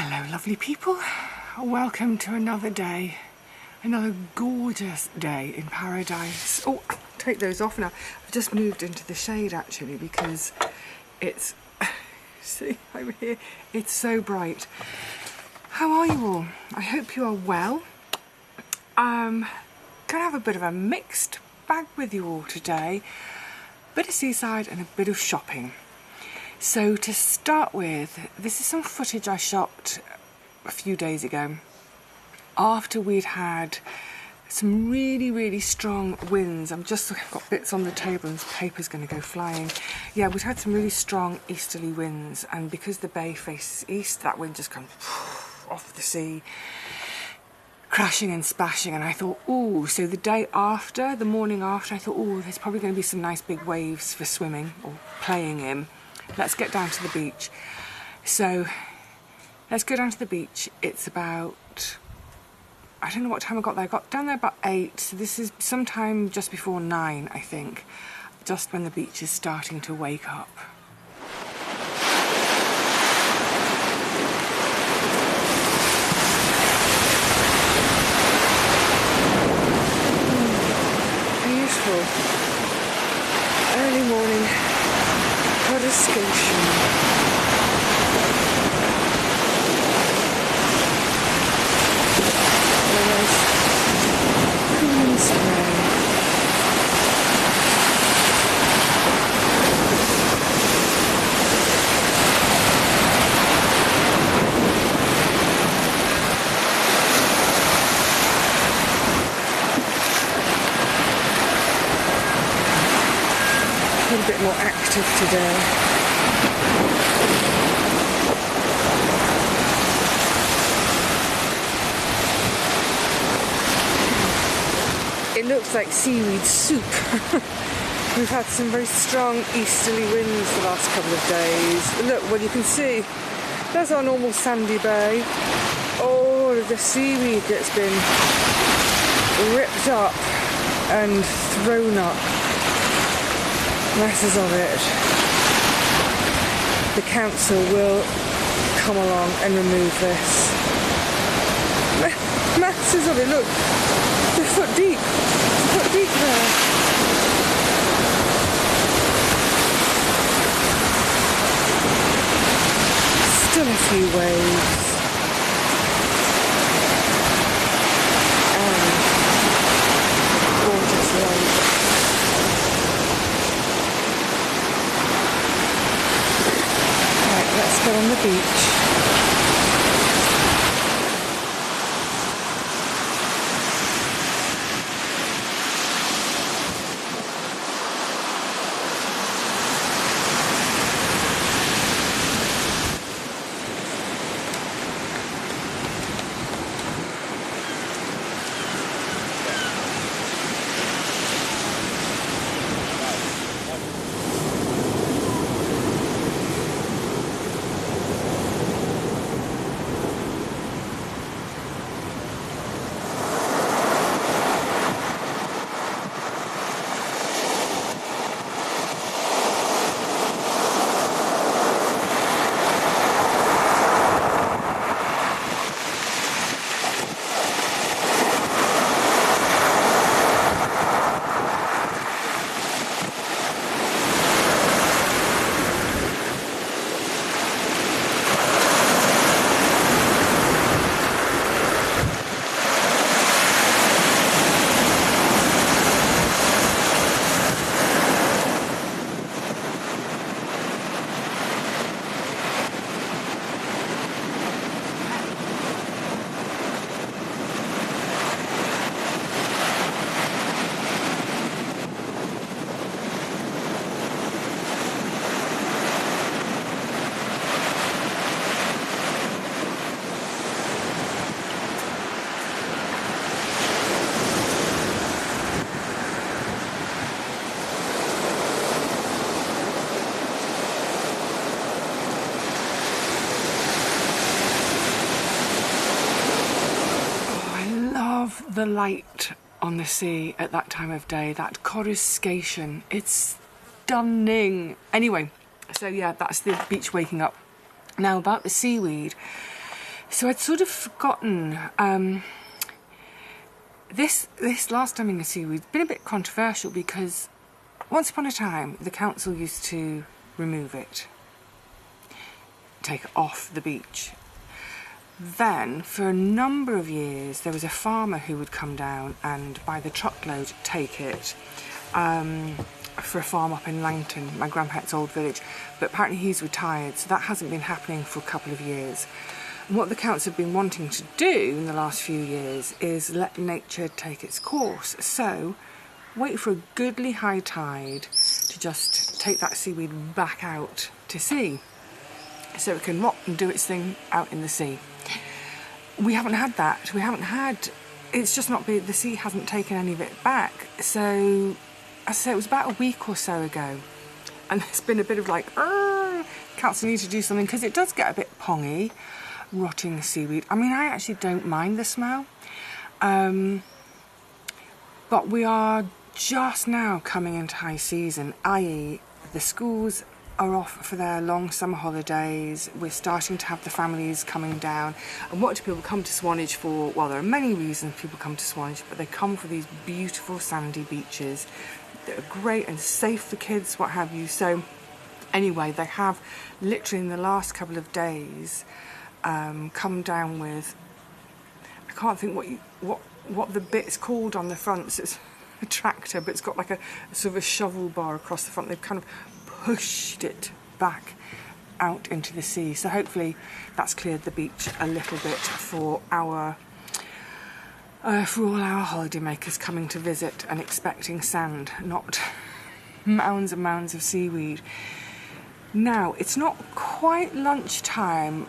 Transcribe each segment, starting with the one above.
Hello lovely people, welcome to another day, another gorgeous day in paradise. Oh, take those off now. I've just moved into the shade actually because it's, see over here, it's so bright. How are you all? I hope you are well. Gonna have a bit of a mixed bag with you all today. Bit of seaside and a bit of shopping. So to start with, this is some footage I shot a few days ago after we'd had some really strong winds. I've got bits on the table and this paper's going to go flying. Yeah, we'd had some really strong easterly winds, and because the bay faces east, that wind just comes off the sea, crashing and splashing. And I thought, ooh, so the day after, the morning after, I thought, ooh, there's probably going to be some nice big waves for swimming or playing in. Let's get down to the beach. So let's go down to the beach. It's about, I don't know what time I got there. I got down there about 8. So this is sometime just before 9, I think. Just when the beach is starting to wake up. Beautiful. Early morning. Station. Cool spray. A little bit more active today. It looks like seaweed soup. We've had some very strong easterly winds the last couple of days. Look, well you can see, there's our normal sandy bay. All of the seaweed that's been ripped up and thrown up. Masses of it. The council will come along and remove this. Masses of it, look. They're foot deep. Foot deep there. Still a few waves. And gorgeous light. Right, let's go on the beach. The light on the sea at that time of day, that coruscation, it's stunning. Anyway, so yeah, that's the beach waking up. Now about the seaweed, So I'd sort of forgotten, this last dumping of seaweed has been a bit controversial because once upon a time the council used to remove it, take it off the beach. Then for a number of years there was a farmer who would come down and by the truckload take it for a farm up in Langton, my grandparents' old village, but apparently he's retired, so that hasn't been happening for a couple of years. And what the council have been wanting to do in the last few years is let nature take its course. So wait for a goodly high tide to just take that seaweed back out to sea so it can rot and do its thing out in the sea. We haven't had that. It's just not been, the sea hasn't taken any of it back. So I say it was about a week or so ago, and it's been a bit of like, council need to do something, because it does get a bit pongy, rotting seaweed. I mean, I actually don't mind the smell, but we are just now coming into high season, i.e. the schools are off for their long summer holidays. We're starting to have the families coming down. And what do people come to Swanage for? Well, there are many reasons people come to Swanage, but they come for these beautiful sandy beaches that are great and safe for kids, what have you. So anyway, they have literally in the last couple of days come down with, I can't think what the bit's called on the front. So it's a tractor, but it's got like a sort of a shovel bar across the front. They've kind of pushed it back out into the sea, so hopefully that's cleared the beach a little bit for all our holidaymakers coming to visit and expecting sand, not mounds and mounds of seaweed. Now it's not quite lunchtime,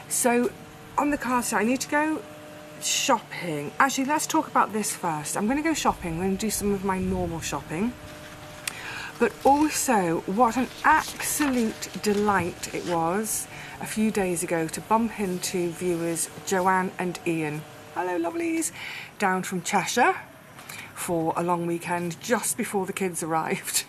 so on the card side I need to go shopping. Actually, let's talk about this first. I'm going to go shopping. I'm going to do some of my normal shopping. But also, what an absolute delight it was a few days ago to bump into viewers Joanne and Ian. Hello, lovelies. Down from Cheshire for a long weekend just before the kids arrived.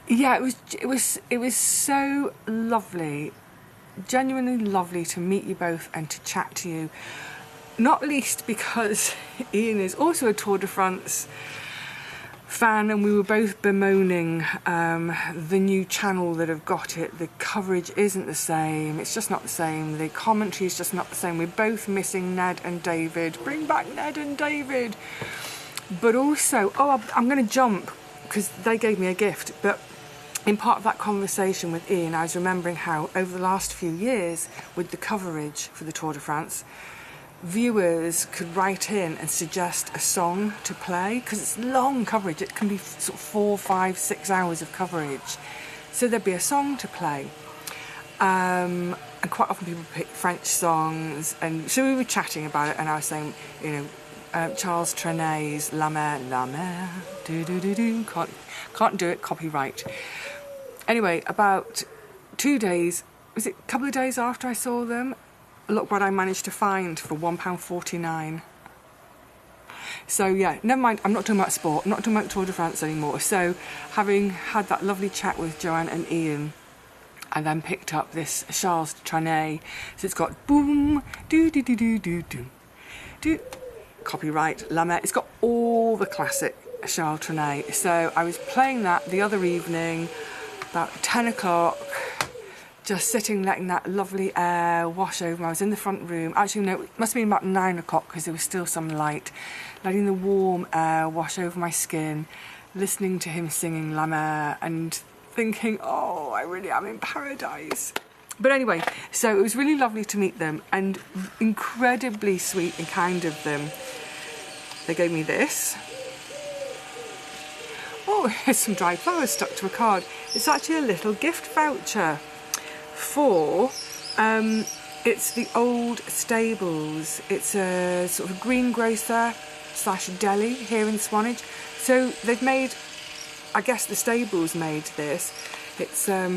Yeah, it was so lovely, genuinely lovely to meet you both and to chat to you. Not least because Ian is also a Tour de France fan, and we were both bemoaning the new channel that have got it. The coverage isn't the same, it's just not the same, the commentary is just not the same. We're both missing Ned and David. Bring back Ned and David. But also, I'm going to jump because they gave me a gift, but in part of that conversation with Ian I was remembering how over the last few years with the coverage for the Tour de France, viewers could write in and suggest a song to play, because it's long coverage. It can be sort of 4, 5, 6 hours of coverage, so there'd be a song to play, and quite often people pick French songs. And so we were chatting about it, and I was saying, you know, Charles Trene's La Mer, do do do do, can't do it, copyright. Anyway, about 2 days, was it a couple of days after I saw them, look what I managed to find for £1.49. So yeah, never mind, I'm not talking about sport, I'm not talking about Tour de France anymore. So having had that lovely chat with Joanne and Ian, I then picked up this Charles Trenet. So it's got boom, do do do do do do do, copyright, La Mer. It's got all the classic Charles Trenet. So I was playing that the other evening, about 10 o'clock, just sitting, letting that lovely air wash over me. I was in the front room. Actually, no, it must have been about 9 o'clock because there was still some light. Letting the warm air wash over my skin, listening to him singing La Mer and thinking, oh, I really am in paradise. But anyway, so it was really lovely to meet them and incredibly sweet and kind of them. They gave me this. Oh, here's some dried flowers stuck to a card. It's actually a little gift voucher for, it's the old stables. It's a sort of greengrocer / deli here in Swanage. So they've made, I guess the stables made this. It's, there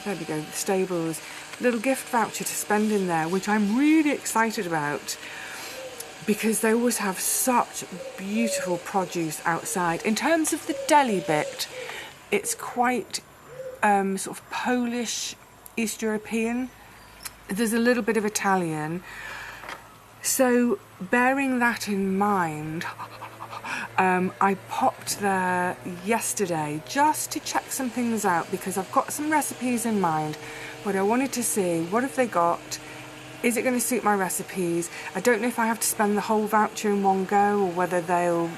we go, the stables. Little gift voucher to spend in there, which I'm really excited about, because they always have such beautiful produce outside. In terms of the deli bit, it's quite sort of Polish, East European there's a little bit of Italian. So bearing that in mind, I popped there yesterday just to check some things out because I've got some recipes in mind, but I wanted to see what have they got. Is it going to suit my recipes? I don't know if I have to spend the whole voucher in one go or whether they'll,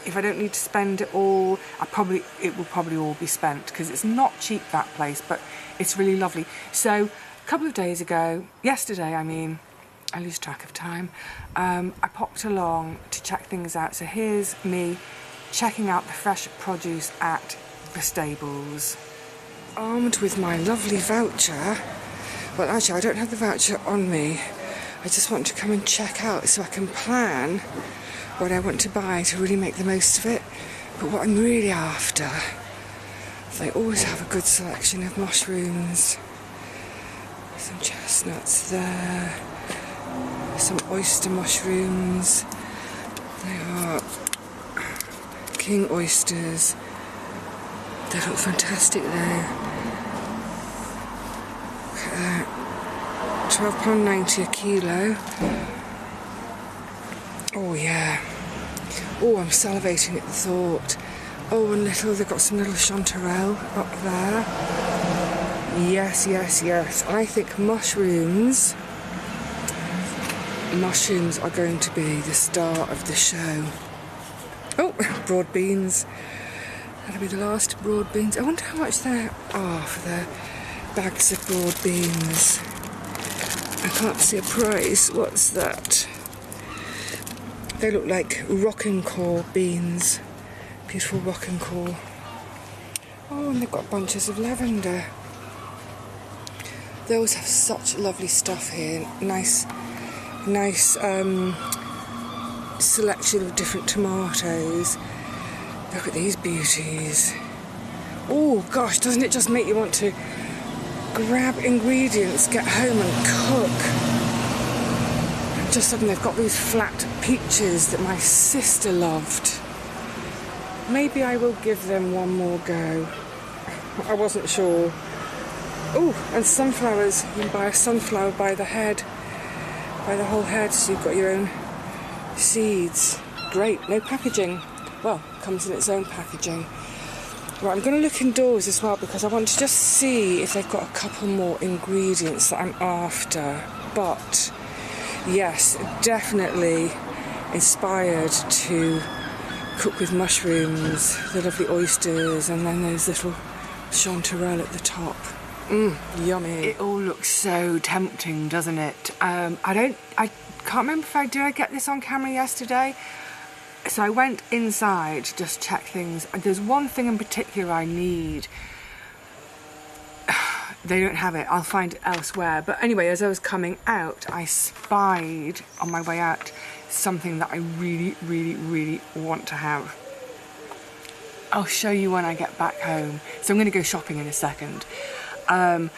if I don't need to spend it all, it will probably all be spent because it's not cheap, that place, but it's really lovely. So a couple of days ago, yesterday I mean, I lose track of time, I popped along to check things out. So here's me checking out the fresh produce at the stables. Armed with my lovely voucher. Well, actually, I don't have the voucher on me. I just want to come and check out so I can plan what I want to buy to really make the most of it. But what I'm really after, they always have a good selection of mushrooms. Some chestnuts there. Some oyster mushrooms. They are king oysters. They look fantastic though. £12.90 a kilo. Oh yeah. Oh, I'm salivating at the thought. Oh, and they've got some little chanterelle up there. Yes, yes, yes. I think mushrooms are going to be the star of the show. Oh, broad beans. That'll be the last broad beans. I wonder how much there are for their bags of broad beans. I can't see a price. What's that? They look like rocking core beans. Beautiful rocking core. Oh, and they've got bunches of lavender. They always have such lovely stuff here. Nice selection of different tomatoes. Look at these beauties. Oh gosh, doesn't it just make you want to grab ingredients, get home and cook? And just suddenly they've got these flat peaches that my sister loved. Maybe I will give them one more go. I wasn't sure. Oh, and sunflowers. You can buy a sunflower by the head, by the whole head, so you've got your own seeds. Great, no packaging. Well, comes in its own packaging. Right, I'm going to look indoors as well because I want to just see if they've got a couple more ingredients that I'm after. But yes, definitely inspired to cook with mushrooms, the lovely oysters, and then those little chanterelle at the top. Yummy. It all looks so tempting, doesn't it? I can't remember if I get this on camera yesterday. So I went inside to just check things. There's one thing in particular I need. They don't have it. I'll find it elsewhere. But anyway, as I was coming out, I spied on my way out something that I really, really, really want to have. I'll show you when I get back home. So I'm going to go shopping in a second. But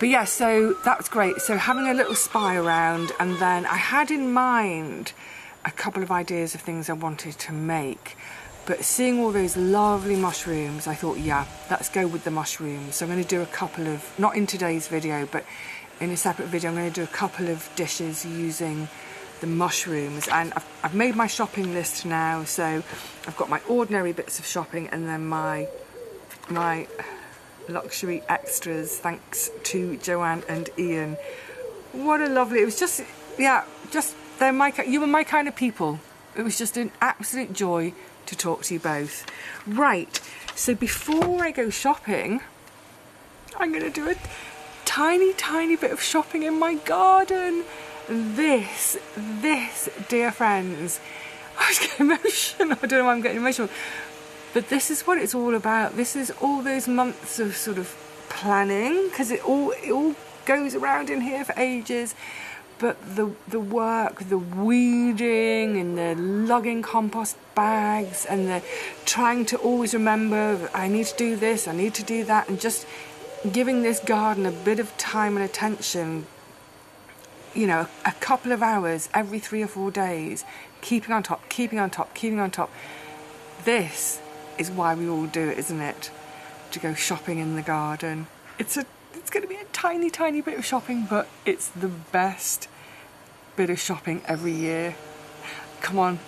yeah, so that was great. So having a little spy around, and then I had in mind a couple of ideas of things I wanted to make, but seeing all those lovely mushrooms, I thought, yeah, let's go with the mushrooms. So I'm going to do a couple of, not in today's video, but in a separate video, I'm going to do a couple of dishes using the mushrooms. And I've made my shopping list now, so I've got my ordinary bits of shopping and then my luxury extras, thanks to Joanne and Ian. What a lovely, it was just, yeah, just, you were my kind of people. It was just an absolute joy to talk to you both. Right, so before I go shopping, I'm going to do a tiny, tiny bit of shopping in my garden. This, dear friends, I was getting emotional. I don't know why I'm getting emotional. But this is what it's all about. This is all those months of sort of planning, because it all goes around in here for ages. But the work, the weeding and the lugging compost bags and the trying to always remember, I need to do this, I need to do that, and just giving this garden a bit of time and attention, you know, a couple of hours every 3 or 4 days, keeping on top, keeping on top, keeping on top. This is why we all do it, isn't it? To go shopping in the garden. It's going to be a tiny, tiny bit of shopping, but it's the best bit of shopping every year. Come on,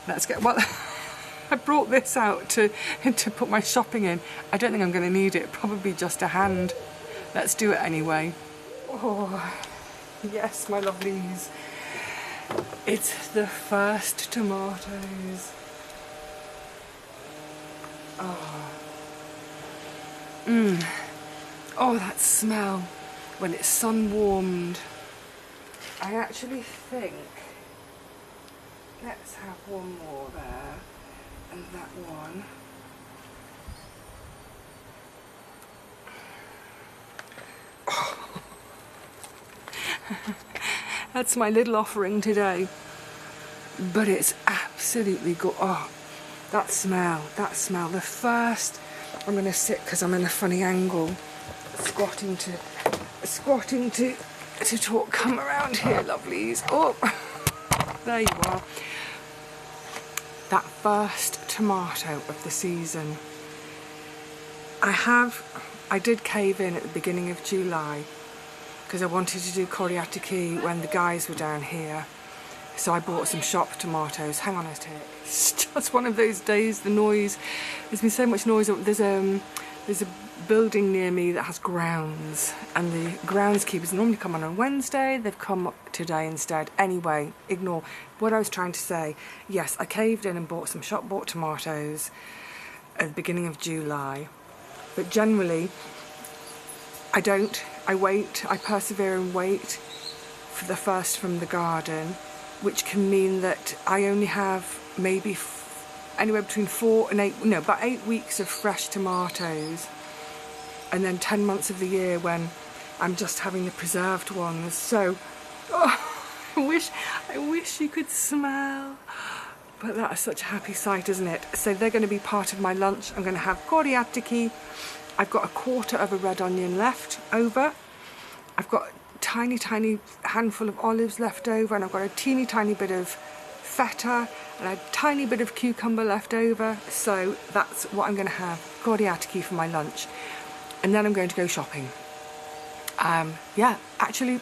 let's get, well, I brought this out to put my shopping in. I don't think I'm going to need it, probably just a hand. Let's do it anyway. Oh, yes, my lovelies. It's the first tomatoes. Oh. Oh, that smell when it's sun warmed. I actually think, let's have one more there, and that one. Oh. That's my little offering today, but it's absolutely good. Oh, that smell, the first, I'm going to sit because I'm in a funny angle, squatting to talk. Come around here, lovelies. Oh, there you are. That first tomato of the season. I did cave in at the beginning of July because I wanted to do Coriatiki when the guys were down here. So I bought some shop tomatoes. Hang on a tick. It's just one of those days, the noise. There's been so much noise. There's a building near me that has grounds, and the groundskeepers normally come on a Wednesday. They've come up today instead. Anyway, ignore what I was trying to say. Yes, I caved in and bought some shop bought tomatoes at the beginning of July. But generally, I don't. I wait. I persevere and wait for the first from the garden, which can mean that I only have maybe anywhere between 4 and 8, no, about 8 weeks of fresh tomatoes, and then 10 months of the year when I'm just having the preserved ones. So, oh, I wish you could smell, but that is such a happy sight, isn't it? So they're going to be part of my lunch. I'm going to have Coriatiki. I've got a quarter of a red onion left over. I've got tiny handful of olives left over, and I've got a teeny tiny bit of feta and a tiny bit of cucumber left over. So that's what I'm going to have, Coriatiki, for my lunch, and then I'm going to go shopping. Yeah, actually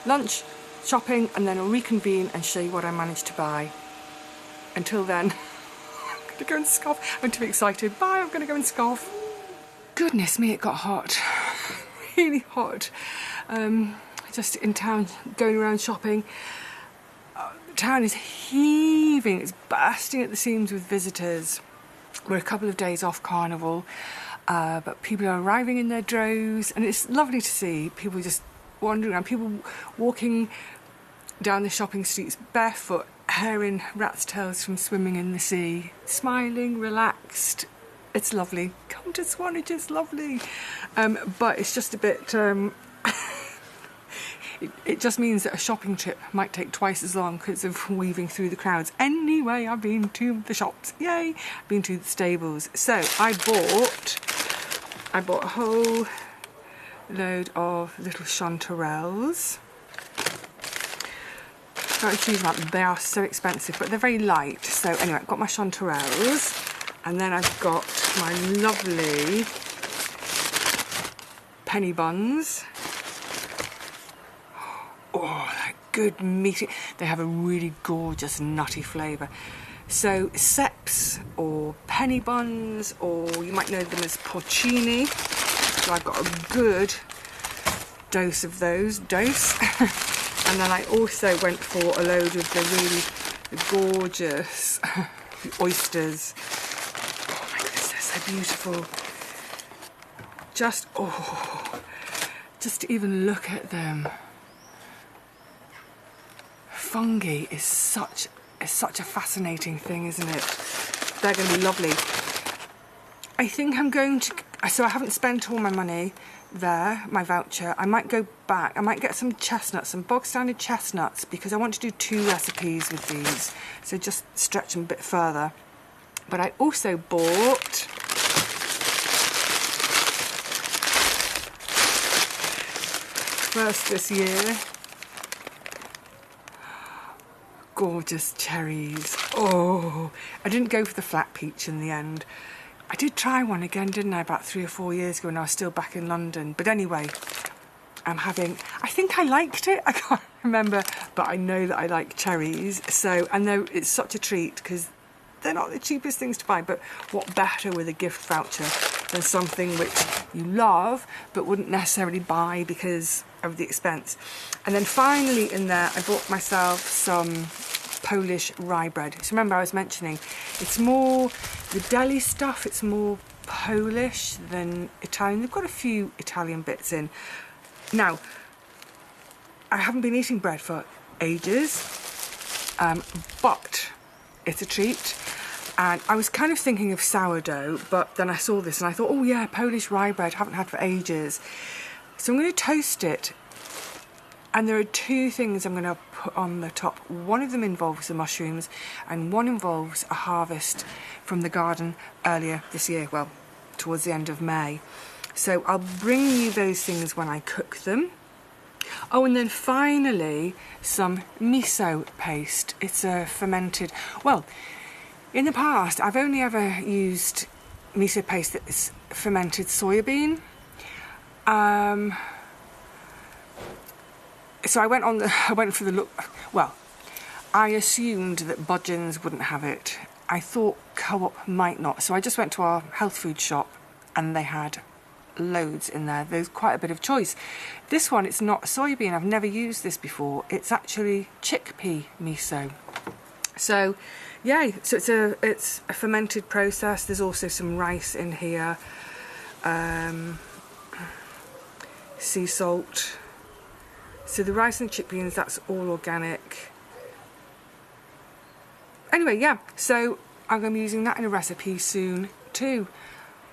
lunch, shopping, and then I'll reconvene and show you what I managed to buy. Until then, I'm going to go and scoff. I'm too excited. Bye, I'm going to go and scoff. Goodness me, it got hot. Really hot. Just in town, going around shopping. The town is heaving, it's bursting at the seams with visitors. We're a couple of days off carnival, but people are arriving in their droves, and it's lovely to see people just wandering around, people walking down the shopping streets barefoot, hair in rat's tails from swimming in the sea, smiling, relaxed. It's lovely. Come to Swanage, it's lovely. But it's just a bit, it just means that a shopping trip might take twice as long because of weaving through the crowds. Anyway, I've been to the shops, yay! I've been to the stables. So I bought a whole load of little chanterelles. Don't choose that, they are so expensive, but they're very light. So anyway, I've got my chanterelles, and then I've got my lovely penny buns. Oh, they're good meaty. They have a really gorgeous nutty flavour. So seps or penny buns, or you might know them as porcini. So I've got a good dose of those. And then I also went for a load of the really gorgeous oysters. Oh my goodness, they're so beautiful. Just to even look at them. Fungi is such a fascinating thing, isn't it? They're going to be lovely. I think I'm going to, so I haven't spent all my money there, my voucher. I might go back, I might get some chestnuts, some bog standard chestnuts, because I want to do 2 recipes with these, so just stretch them a bit further. But I also bought first this year, gorgeous cherries. Oh, I didn't go for the flat peach in the end. I did try one again, didn't I, about 3 or 4 years ago when I was still back in London. But anyway, I think I liked it, I can't remember, but I know that I like cherries. So I know it's such a treat because they're not the cheapest things to buy, but what better with a gift voucher than something which you love but wouldn't necessarily buy because of the expense. And then finally in there, I bought myself some Polish rye bread. So remember I was mentioning, it's more the deli stuff, it's more Polish than Italian. They've got a few Italian bits in. Now, I haven't been eating bread for ages, but it's a treat. And I was kind of thinking of sourdough, but then I saw this and I thought, oh yeah, Polish rye bread, haven't had for ages. So I'm going to toast it. And there are 2 things I'm going to put on the top. One of them involves the mushrooms and one involves a harvest from the garden earlier this year, well, towards the end of May. So I'll bring you those things when I cook them. Oh, and then finally, some miso paste. It's a fermented, well, in the past, I've only ever used miso paste that's fermented soybean. So I went for the look. Well, I assumed that Budgeons wouldn't have it. I thought Co-op might not. So I just went to our health food shop and they had loads in there. There's quite a bit of choice. This one, it's not soybean. I've never used this before. It's actually chickpea miso. So, yay. So it's a fermented process. There's also some rice in here. Sea salt. So the rice and chickpeas, that's all organic. Anyway, yeah, so I'm going to be using that in a recipe soon too.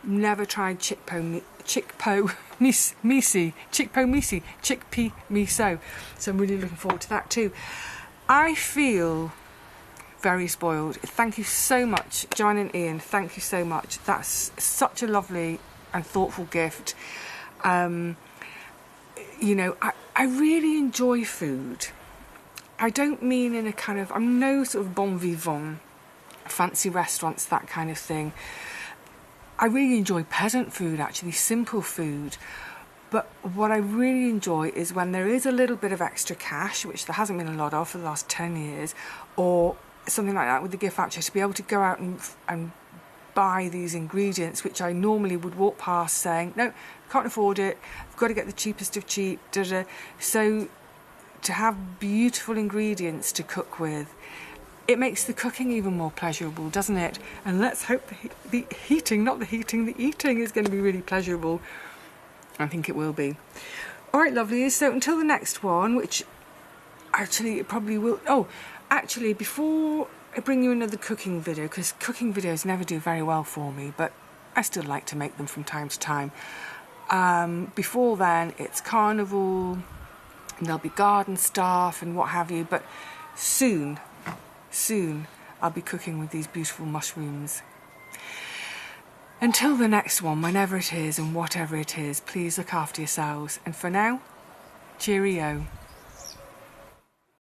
Never tried chickpea miso. So I'm really looking forward to that too. I feel very spoiled. Thank you so much, Joanne and Ian. Thank you so much. That's such a lovely and thoughtful gift. You know, I really enjoy food. I don't mean in a kind of, I'm no sort of bon vivant, fancy restaurants, that kind of thing. I really enjoy peasant food, actually, simple food. But what I really enjoy is when there is a little bit of extra cash, which there hasn't been a lot of for the last 10 years, or something like that with the gift voucher, to be able to go out and buy these ingredients, which I normally would walk past saying, no, can't afford it, I've got to get the cheapest of cheap, So to have beautiful ingredients to cook with, it makes the cooking even more pleasurable, doesn't it? And let's hope the eating is going to be really pleasurable. I think it will be. All right, lovely. So until the next one, which actually it probably will. Oh, actually, before I bring you another cooking video, because cooking videos never do very well for me, but I still like to make them from time to time. Before then, it's carnival, and there'll be garden stuff and what have you, but soon I'll be cooking with these beautiful mushrooms. Until the next one, whenever it is and whatever it is, please look after yourselves. And for now, cheerio.